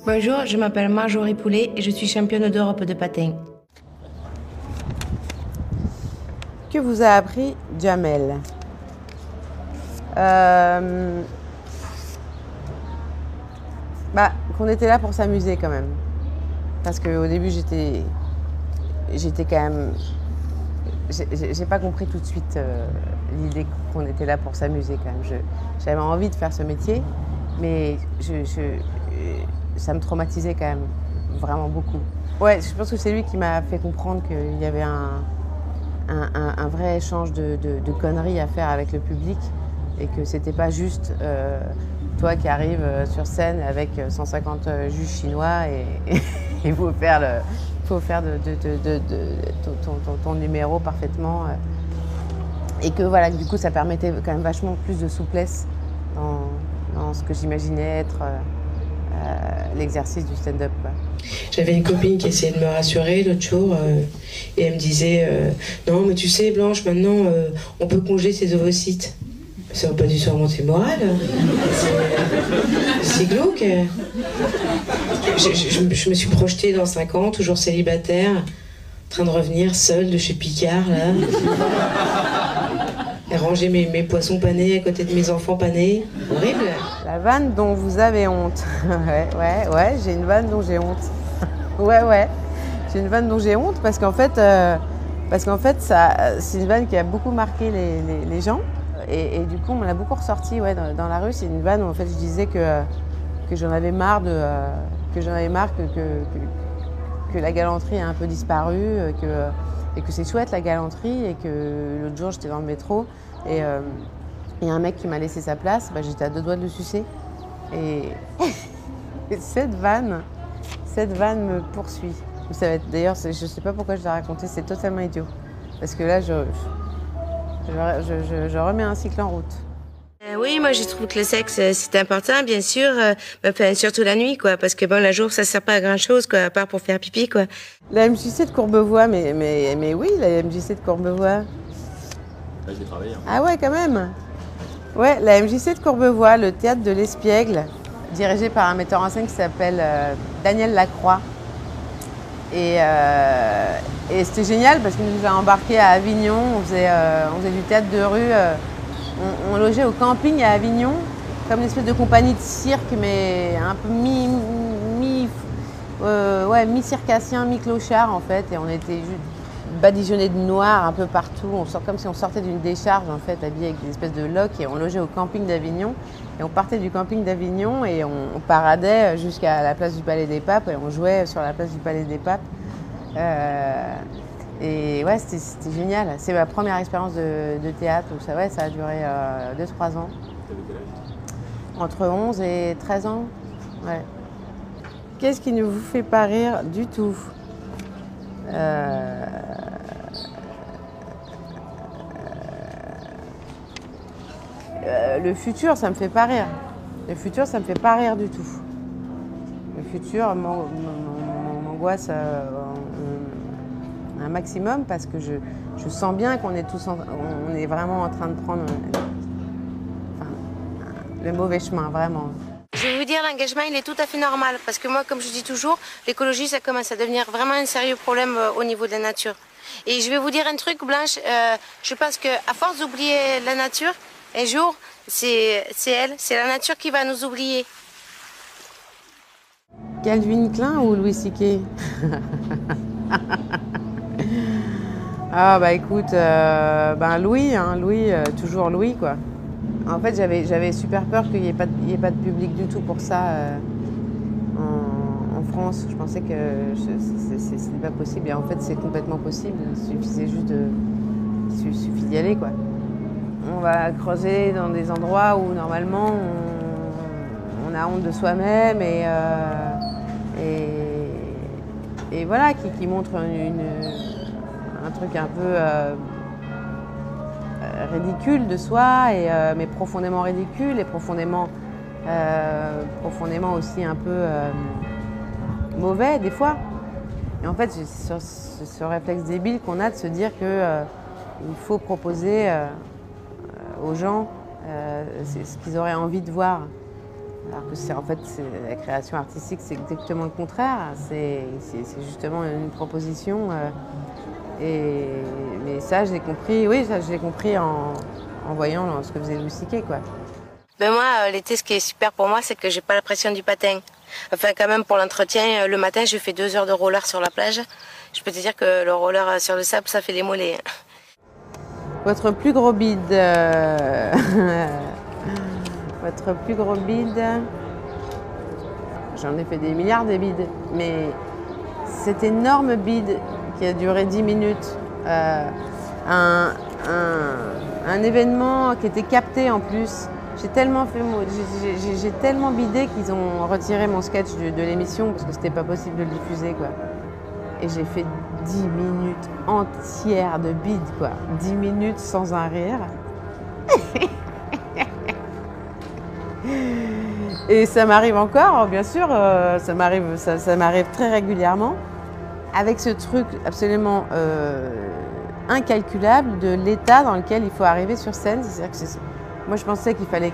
Bonjour, je m'appelle Marjorie Poulet et je suis championne d'Europe de patin. Que vous a appris Jamel? Qu'on était là pour s'amuser quand même. Parce qu'au début, j'étais quand même... J'ai pas compris tout de suite l'idée qu'on était là pour s'amuser quand même. J'avais envie de faire ce métier, mais ça me traumatisait quand même vraiment beaucoup. Ouais, je pense que c'est lui qui m'a fait comprendre qu'il y avait un vrai échange de conneries à faire avec le public et que c'était pas juste toi qui arrives sur scène avec 150 juges chinois et il faut faire ton numéro parfaitement. Et que voilà, du coup, ça permettait quand même vachement plus de souplesse dans ce que j'imaginais être l'exercice du stand-up. J'avais une copine qui essayait de me rassurer l'autre jour et elle me disait non, mais tu sais, Blanche, maintenant, on peut congeler ses ovocytes. Ça va pas du tout remonter le moral. C'est glauque. Je me suis projetée dans 5 ans, toujours célibataire, en train de revenir seule de chez Picard, là. Et ranger mes poissons panés à côté de mes enfants panés. Horrible. La vanne dont vous avez honte. ouais, j'ai une vanne dont j'ai honte. ouais, j'ai une vanne dont j'ai honte parce qu'en fait, c'est une vanne qui a beaucoup marqué les gens. Et du coup, on me l'a beaucoup ressorti dans la rue. C'est une vanne où en fait, je disais que j'en avais marre que la galanterie a un peu disparu, et que c'est chouette la galanterie, et que l'autre jour, j'étais dans le métro et il y a un mec qui m'a laissé sa place, j'étais à 2 doigts de le sucer. Et cette vanne me poursuit. D'ailleurs, je ne sais pas pourquoi je l'ai raconté, c'est totalement idiot. Parce que là, je remets un cycle en route. Oui, moi je trouve que le sexe c'est important, bien sûr, surtout la nuit, quoi, parce que bon, la jour ça sert pas à grand chose, quoi, à part pour faire pipi, quoi. La MJC de Courbevoie, mais oui, la MJC de Courbevoie. Là, j'ai travaillé. Ah ouais, quand même. Ouais, la MJC de Courbevoie, le théâtre de l'Espiègle, dirigé par un metteur en scène qui s'appelle Daniel Lacroix. Et c'était génial parce qu'il nous a embarqués à Avignon, on faisait du théâtre de rue, on logeait au camping à Avignon, comme une espèce de compagnie de cirque, mais un peu mi-circassien, mi-clochard en fait, et on était juste badigeonnés de noir un peu partout, comme si on sortait d'une décharge en fait, habillés avec des espèces de loques, et on logeait au camping d'Avignon, et on partait du camping d'Avignon et on paradait jusqu'à la place du Palais des Papes, et on jouait sur la place du Palais des Papes. Et ouais, c'était génial. C'est ma première expérience de théâtre, où ça a duré 2-3 ans. T'avais quel âge? Entre 11 et 13 ans. Ouais. Qu'est-ce qui ne vous fait pas rire du tout? Le futur, ça me fait pas rire. Le futur, ça me fait pas rire du tout. Le futur m'angoisse un maximum parce que je sens bien qu'on est on est vraiment en train de prendre le mauvais chemin, vraiment. Je vais vous dire, l'engagement il est tout à fait normal, parce que moi, comme je dis toujours, l'écologie ça commence à devenir vraiment un sérieux problème au niveau de la nature. Et je vais vous dire un truc, Blanche, je pense qu'à force d'oublier la nature, un jour, c'est la nature qui va nous oublier. Calvin Klein ou Louis C.K. Ah écoute, Louis, toujours Louis quoi. En fait j'avais super peur qu'il n'y ait pas de public du tout pour ça en France. Je pensais que c'était pas possible, et en fait c'est complètement possible, il suffit d'y aller quoi. On va creuser dans des endroits où normalement on a honte de soi-même et voilà, qui montre un truc un peu ridicule de soi, mais profondément ridicule et profondément aussi un peu mauvais des fois. Et en fait, c'est ce réflexe débile qu'on a de se dire qu'il faut proposer aux gens ce qu'ils auraient envie de voir. Alors que en fait, la création artistique, c'est exactement le contraire. C'est justement une proposition. Mais ça, je l'ai compris, oui, ça, je l'ai compris en voyant ce que faisait Louis C.K., quoi. Ben moi, l'été, ce qui est super pour moi, c'est que j'ai pas la pression du patin. Enfin, quand même, pour l'entretien, le matin, je fais 2 heures de roller sur la plage. Je peux te dire que le roller sur le sable, ça fait des mollets. Votre plus gros bide... Votre plus gros bide... J'en ai fait des milliards de bides, mais cet énorme bide qui a duré 10 minutes, un événement qui était capté en plus. J'ai tellement bidé qu'ils ont retiré mon sketch de l'émission parce que c'était pas possible de le diffuser, quoi. Et j'ai fait 10 minutes entières de bide, quoi. 10 minutes sans un rire. Et ça m'arrive encore, bien sûr, ça m'arrive très régulièrement, avec ce truc absolument incalculable de l'état dans lequel il faut arriver sur scène. C'est-à-dire que moi, je pensais qu'il fallait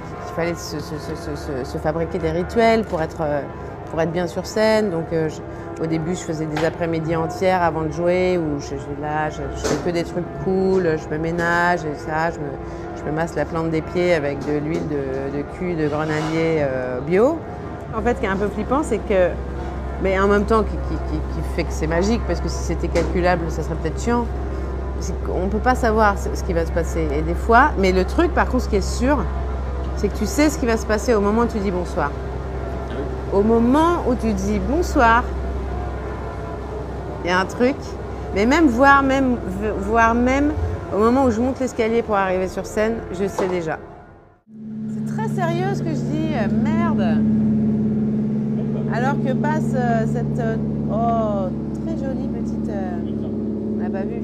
se fabriquer des rituels pour être bien sur scène. Donc, au début, je faisais des après-midi entières avant de jouer où je fais que des trucs cool, je me ménage et ça, je me masse la plante des pieds avec de l'huile de cul de grenadier bio. En fait, ce qui est un peu flippant, c'est que, mais en même temps, qui fait que c'est magique, parce que si c'était calculable, ça serait peut-être chiant. On ne peut pas savoir ce qui va se passer. Et des fois, mais le truc, par contre, ce qui est sûr, c'est que tu sais ce qui va se passer au moment où tu dis bonsoir. Au moment où tu dis bonsoir, il y a un truc, mais voire même au moment où je monte l'escalier pour arriver sur scène, je sais déjà. C'est très sérieux ce que je dis, merde. Alors que passe cette très jolie petite... On n'a pas vu.